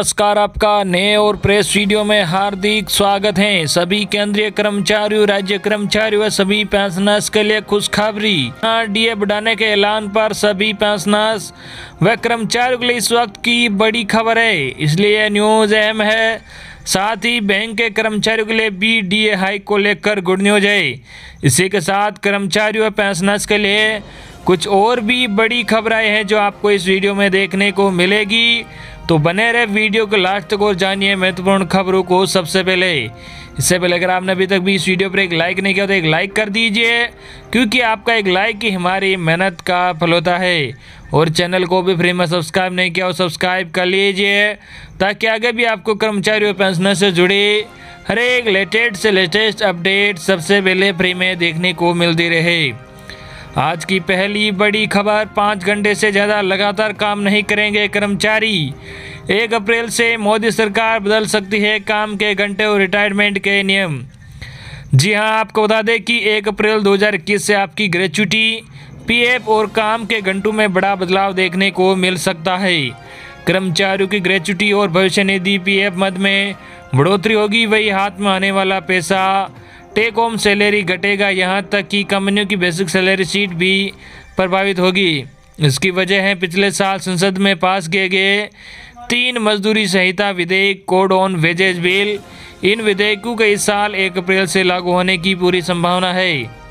नमस्कार, आपका नए और प्रेस वीडियो में हार्दिक स्वागत है। सभी केंद्रीय कर्मचारियों, राज्य कर्मचारियों व सभी पेंशनर्स के लिए खुशखबरी। डीए बढ़ाने के ऐलान पर सभी पेंशनर्स व कर्मचारियों के लिए इस वक्त की बड़ी खबर है, इसलिए न्यूज अहम है। साथ ही बैंक के कर्मचारियों के लिए भी डीए हाइक को लेकर गुड न्यूज है। इसी के साथ कर्मचारियों व पेंशनर्स के लिए कुछ और भी बड़ी खबरें हैं जो आपको इस वीडियो में देखने को मिलेगी, तो बने रहे वीडियो को लास्ट तक और जानिए महत्वपूर्ण खबरों को सबसे पहले। इससे पहले अगर आपने अभी तक भी इस वीडियो पर एक लाइक नहीं किया तो एक लाइक कर दीजिए, क्योंकि आपका एक लाइक ही हमारी मेहनत का फल होता है। और चैनल को भी फ्री में सब्सक्राइब नहीं किया और सब्सक्राइब कर लीजिए, ताकि आगे भी आपको कर्मचारी और पेंशनर से जुड़ी हर एक लेटेस्ट अपडेट सबसे पहले फ्री में देखने को मिलती रहे। आज की पहली बड़ी खबर, 5 घंटे से ज़्यादा लगातार काम नहीं करेंगे कर्मचारी। 1 अप्रैल से मोदी सरकार बदल सकती है काम के घंटे और रिटायरमेंट के नियम। जी हां, आपको बता दें कि 1 अप्रैल 2021 से आपकी ग्रेच्युटी, पीएफ और काम के घंटों में बड़ा बदलाव देखने को मिल सकता है। कर्मचारियों की ग्रेच्युटी और भविष्य निधि पीएफ मद में बढ़ोतरी होगी, वही हाथ में आने वाला पैसा टेक होम सैलरी घटेगा। यहाँ तक कि कंपनियों की बेसिक सैलरी शीट भी प्रभावित होगी। इसकी वजह है पिछले साल संसद में पास किए गए 3 मजदूरी संहिता विधेयक, कोड ऑन वेजेज बिल। इन विधेयकों के इस साल 1 अप्रैल से लागू होने की पूरी संभावना है।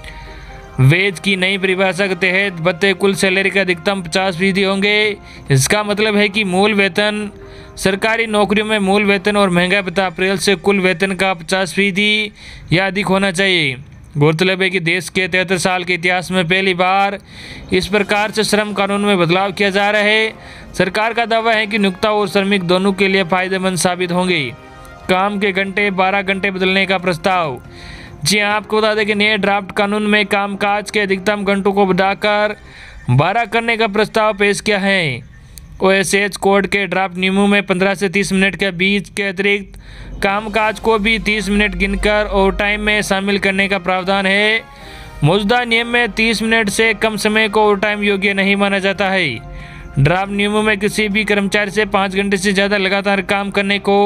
वेज की नई परिभाषा के तहत भत्ते कुल सैलरी का अधिकतम 50% होंगे। इसका मतलब है कि मूल वेतन, सरकारी नौकरियों में मूल वेतन और महंगाई भत्ता अप्रैल से कुल वेतन का 50% या अधिक होना चाहिए। गौरतलब है कि देश के 73 साल के इतिहास में पहली बार इस प्रकार से श्रम कानून में बदलाव किया जा रहा है। सरकार का दावा है कि नियोक्ता और श्रमिक दोनों के लिए फायदेमंद साबित होंगे। काम के घंटे 12 घंटे बदलने का प्रस्ताव। जी हाँ, आपको बता दें कि नए ड्राफ्ट कानून में कामकाज के अधिकतम घंटों को बढ़ाकर 12 करने का प्रस्ताव पेश किया है। ओएसएच कोड के ड्राफ्ट नियमों में 15 से 30 मिनट के बीच के अतिरिक्त कामकाज को भी 30 मिनट गिनकर ओवर टाइम में शामिल करने का प्रावधान है। मौजूदा नियम में 30 मिनट से कम समय को ओवर टाइम योग्य नहीं माना जाता है। ड्राफ्ट नियमों में किसी भी कर्मचारी से 5 घंटे से ज़्यादा लगातार काम करने को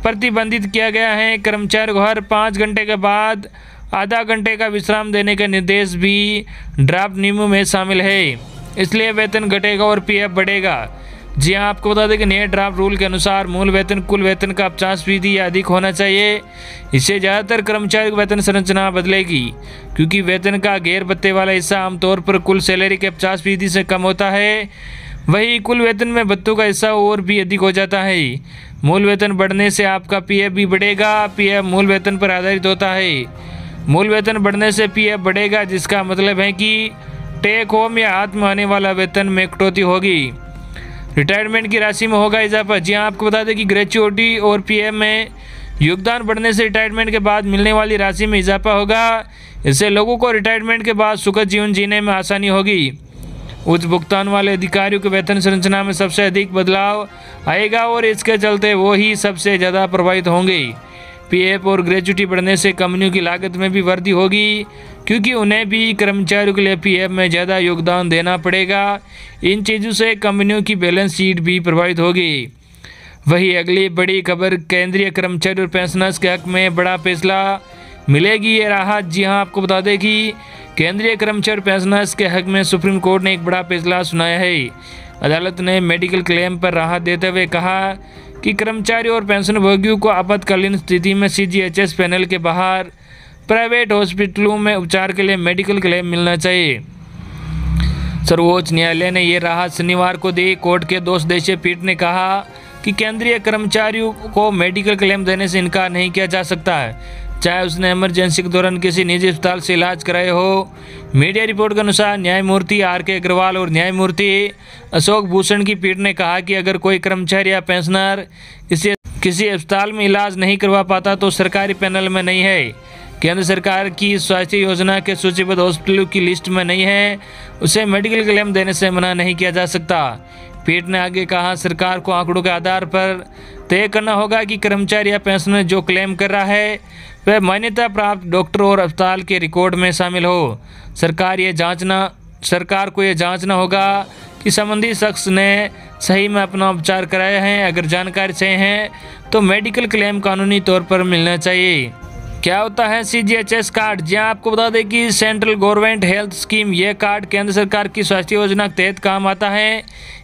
प्रतिबंधित किया गया है। कर्मचारी को हर 5 घंटे के बाद आधा घंटे का विश्राम देने का निर्देश भी ड्राफ्ट नियमों में शामिल है। इसलिए वेतन घटेगा और पीएफ बढ़ेगा। जी हाँ, आपको बता दें कि नए ड्राफ्ट रूल के अनुसार मूल वेतन कुल वेतन का 50% या अधिक होना चाहिए। इससे ज़्यादातर कर्मचारी की वेतन संरचना बदलेगी, क्योंकि वेतन का गैर भत्ते वाला हिस्सा आमतौर पर कुल सैलरी के 50% से कम होता है। वही कुल वेतन में भत्तों का हिस्सा और भी अधिक हो जाता है। मूल वेतन बढ़ने से आपका पीएफ भी बढ़ेगा। पीएफ मूल वेतन पर आधारित होता है। मूल वेतन बढ़ने से पीएफ बढ़ेगा, जिसका मतलब है कि टेक होम या हाथ में आने वाला वेतन में कटौती होगी। रिटायरमेंट की राशि में होगा इजाफा। जी हाँ, आपको बता दें कि ग्रेच्युटी और पीएफ में योगदान बढ़ने से रिटायरमेंट के बाद मिलने वाली राशि में इजाफा होगा। इससे लोगों को रिटायरमेंट के बाद सुखद जीवन जीने में आसानी होगी। उच्च भुगतान वाले अधिकारियों के वेतन संरचना में सबसे अधिक बदलाव आएगा और इसके चलते वो ही सबसे ज़्यादा प्रभावित होंगे। पीएफ और ग्रेच्युटी बढ़ने से कंपनियों की लागत में भी वृद्धि होगी, क्योंकि उन्हें भी कर्मचारियों के लिए पीएफ में ज़्यादा योगदान देना पड़ेगा। इन चीज़ों से कंपनियों की बैलेंस शीट भी प्रभावित होगी। वही अगली बड़ी खबर, केंद्रीय कर्मचारी और पेंशनर्स के हक में बड़ा फैसला, मिलेगी ये राहत। जी हाँ, आपको बता दें कि केंद्रीय कर्मचारी पेंशनर्स के हक में सुप्रीम कोर्ट ने एक बड़ा फैसला सुनाया है। अदालत ने मेडिकल क्लेम पर राहत देते हुए कहा कि कर्मचारी और पेंशनभोगियों को आपातकालीन स्थिति में सीजीएचएस पैनल के बाहर प्राइवेट हॉस्पिटलों में उपचार के लिए मेडिकल क्लेम मिलना चाहिए। सर्वोच्च न्यायालय ने ये राहत शनिवार को दी। कोर्ट के 2 सदस्यीय पीठ ने कहा कि केंद्रीय कर्मचारियों को मेडिकल क्लेम देने से इनकार नहीं किया जा सकता है, चाहे उसने इमरजेंसी के दौरान किसी निजी अस्पताल से इलाज कराए हो। मीडिया रिपोर्ट के अनुसार न्यायमूर्ति आर.के. अग्रवाल और न्यायमूर्ति अशोक भूषण की पीठ ने कहा कि अगर कोई कर्मचारी या पेंशनर किसी अस्पताल में इलाज नहीं करवा पाता तो सरकारी पैनल में नहीं है, केंद्र सरकार की स्वास्थ्य योजना के सूचीबद्ध हॉस्पिटलों की लिस्ट में नहीं है, उसे मेडिकल क्लेम देने से मना नहीं किया जा सकता। पीठ ने आगे कहा, सरकार को आंकड़ों के आधार पर तय करना होगा कि कर्मचारी या पेंशनर जो क्लेम कर रहा है वह मान्यता प्राप्त डॉक्टर और अस्पताल के रिकॉर्ड में शामिल हो। सरकार ये जांचना सरकार को यह जांचना होगा कि संबंधित शख्स ने सही में अपना उपचार कराया है। अगर जानकारी सही है तो मेडिकल क्लेम कानूनी तौर पर मिलना चाहिए। क्या होता है CGHS कार्ड? जी आपको बता दें कि सेंट्रल गवर्नमेंट हेल्थ स्कीम, यह कार्ड केंद्र सरकार की स्वास्थ्य योजना के तहत काम आता है।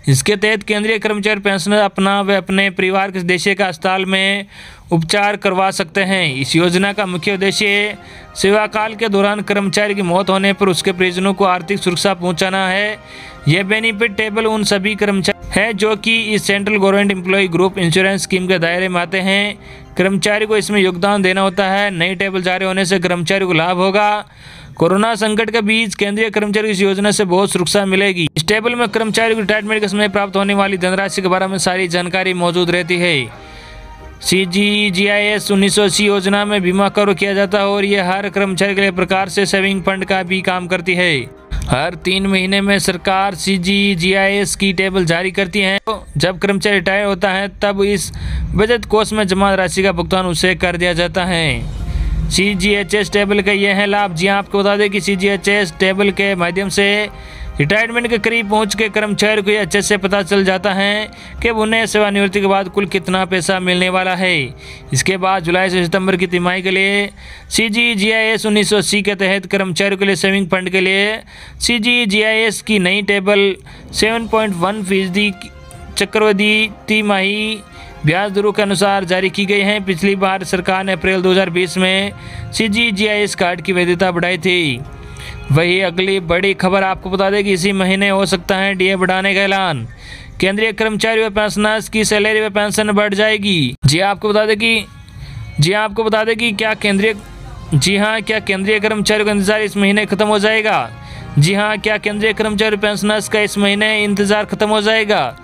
इसके तहत केंद्रीय कर्मचारी पेंशनर अपना व अपने परिवार के सदस्य का अस्पताल में उपचार करवा सकते हैं। इस योजना का मुख्य उद्देश्य सेवा काल के दौरान कर्मचारी की मौत होने पर उसके परिजनों को आर्थिक सुरक्षा पहुंचाना है। यह बेनिफिट टेबल उन सभी कर्मचारी है जो कि इस central government employ group insurance scheme के दायरे में आते हैं। कर्मचारी को इसमें योगदान देना होता है। नई टेबल जारी होने से कर्मचारी को लाभ होगा। कोरोना संकट के बीच केंद्रीय कर्मचारी इस योजना से बहुत सुरक्षा मिलेगी। इस टेबल में कर्मचारी को रिटायरमेंट के समय प्राप्त होने वाली धनराशि के बारे में सारी जानकारी मौजूद रहती है। CGHS 1980 योजना में बीमा कवर किया जाता है और यह हर कर्मचारी के लिए प्रकार से सेविंग फंड का भी काम करती है। हर 3 महीने में सरकार CGHS की टेबल जारी करती है। जब कर्मचारी रिटायर होता है तब इस बचत कोष में जमा राशि का भुगतान उसे कर दिया जाता है। CGHS टेबल का यह है लाभ। जी आपको बता दें कि CGHS टेबल के माध्यम से रिटायरमेंट के करीब पहुंच के कर्मचारी को यह अच्छे से पता चल जाता है कि उन्हें सेवानिवृत्ति के बाद कुल कितना पैसा मिलने वाला है। इसके बाद जुलाई से सितंबर की तिमाही के लिए CGHS 1980 के तहत कर्मचारियों के लिए सेविंग फंड के लिए CGHS की नई टेबल 7.1% चक्रवृद्धि तिमाही ब्याज दरों के अनुसार जारी की गई है। पिछली बार सरकार ने अप्रैल 2020 में CGHS कार्ड की वैधता बढ़ाई थी। वही अगली बड़ी खबर आपको बता दें कि इसी महीने हो सकता है DA बढ़ाने का ऐलान। केंद्रीय कर्मचारी व पेंशनर्स की सैलरी व पेंशन बढ़ जाएगी। जी आपको बता दें कि क्या केंद्रीय कर्मचारियों का इंतजार इस महीने खत्म हो जाएगा। जी हाँ, क्या केंद्रीय कर्मचारी पेंशनर्स का इस महीने इंतजार खत्म हो जाएगा।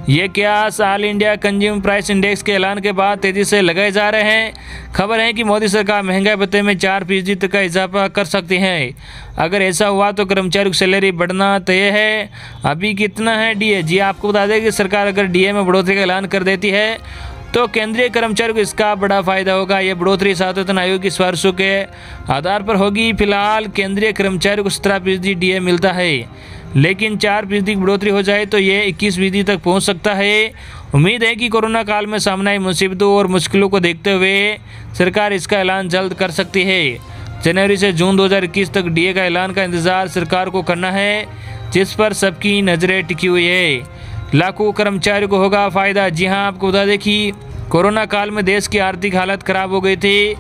ये कयास all India consumer price index के ऐलान के बाद तेजी से लगाए जा रहे हैं। खबर है कि मोदी सरकार महंगाई भत्ते में 4% तक का इजाफा कर सकती है। अगर ऐसा हुआ तो कर्मचारी की सैलरी बढ़ना तय है। अभी कितना है DA? जी आपको बता दें कि सरकार अगर DA में बढ़ोतरी का ऐलान कर देती है तो केंद्रीय कर्मचारियों को इसका बड़ा फायदा होगा। यह बढ़ोतरी सातवें वेतन आयोग की सिफारिशों के आधार पर होगी। फिलहाल केंद्रीय कर्मचारियों को 17% DA मिलता है, लेकिन 4% की बढ़ोतरी हो जाए तो ये 21% तक पहुंच सकता है। उम्मीद है कि कोरोना काल में सामने आई मुसीबतों और मुश्किलों को देखते हुए सरकार इसका ऐलान जल्द कर सकती है। जनवरी से जून 2021 तक DA का ऐलान का इंतजार सरकार को करना है, जिस पर सबकी नज़रें टिकी हुई है। लाखों कर्मचारियों को होगा फायदा। जी हाँ, आपको बता दें कि कोरोना काल में देश की आर्थिक हालत खराब हो गई थी,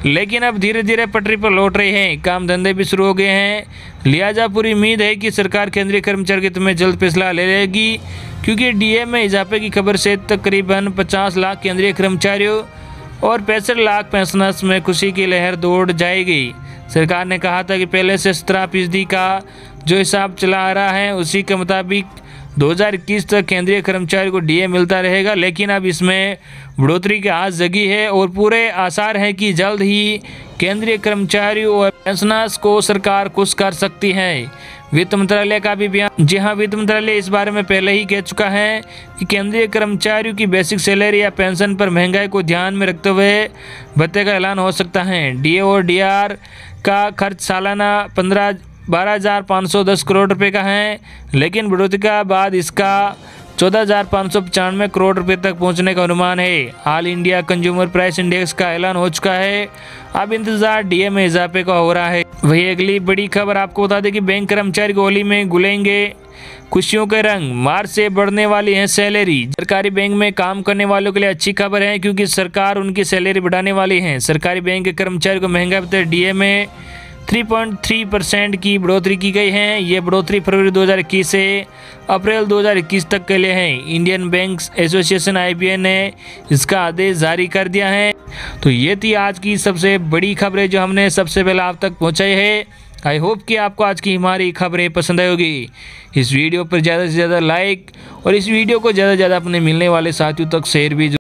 लेकिन अब धीरे धीरे पटरी पर लौट रहे हैं। काम धंधे भी शुरू हो गए हैं। लिहाजा पूरी उम्मीद है कि सरकार केंद्रीय कर्मचारी के हित में जल्द फैसला ले लेगी, क्योंकि DA में इजाफे की खबर से तकरीबन 50 लाख केंद्रीय कर्मचारियों और 65 लाख पेंशनर्स में खुशी की लहर दौड़ जाएगी। सरकार ने कहा था कि पहले से 17% का जो हिसाब चला आ रहा है उसी के मुताबिक 2021 तक केंद्रीय कर्मचारी को DA मिलता रहेगा, लेकिन अब इसमें बढ़ोतरी की आस जगी है और पूरे आसार हैं कि जल्द ही केंद्रीय कर्मचारियों और पेंशनर्स को सरकार खुश कर सकती है। वित्त मंत्रालय का भी बयान। जी हाँ, वित्त मंत्रालय इस बारे में पहले ही कह चुका है कि केंद्रीय कर्मचारियों की बेसिक सैलरी या पेंशन पर महंगाई को ध्यान में रखते हुए भत्ते का ऐलान हो सकता है। DA और DR का खर्च सालाना 12,510 करोड़ रुपए का है, लेकिन बढ़ोतरी के बाद इसका 14,595 करोड़ रुपए तक पहुंचने का अनुमान है। All India consumer price index का ऐलान हो चुका है। अब इंतजार DA में इजाफे का हो रहा है। वही अगली बड़ी खबर आपको बता दें कि बैंक कर्मचारी को होली में गुलेंगे खुशियों के रंग। मार्च से बढ़ने वाली है सैलरी। सरकारी बैंक में काम करने वालों के लिए अच्छी खबर है, क्योंकि सरकार उनकी सैलरी बढ़ाने वाली है। सरकारी बैंक के कर्मचारी को महंगाई भत्ते DA में 3.3% की बढ़ोतरी की गई है। ये बढ़ोतरी फरवरी 2021 से अप्रैल 2021 तक के लिए है। इंडियन बैंक्स एसोसिएशन IBA ने इसका आदेश जारी कर दिया है। तो ये थी आज की सबसे बड़ी खबरें जो हमने सबसे पहले आप तक पहुंचाई है। आई होप कि आपको आज की हमारी खबरें पसंद आई होगी। इस वीडियो पर ज़्यादा से ज़्यादा लाइक और इस वीडियो को ज़्यादा से ज़्यादा अपने मिलने वाले साथियों तक शेयर भी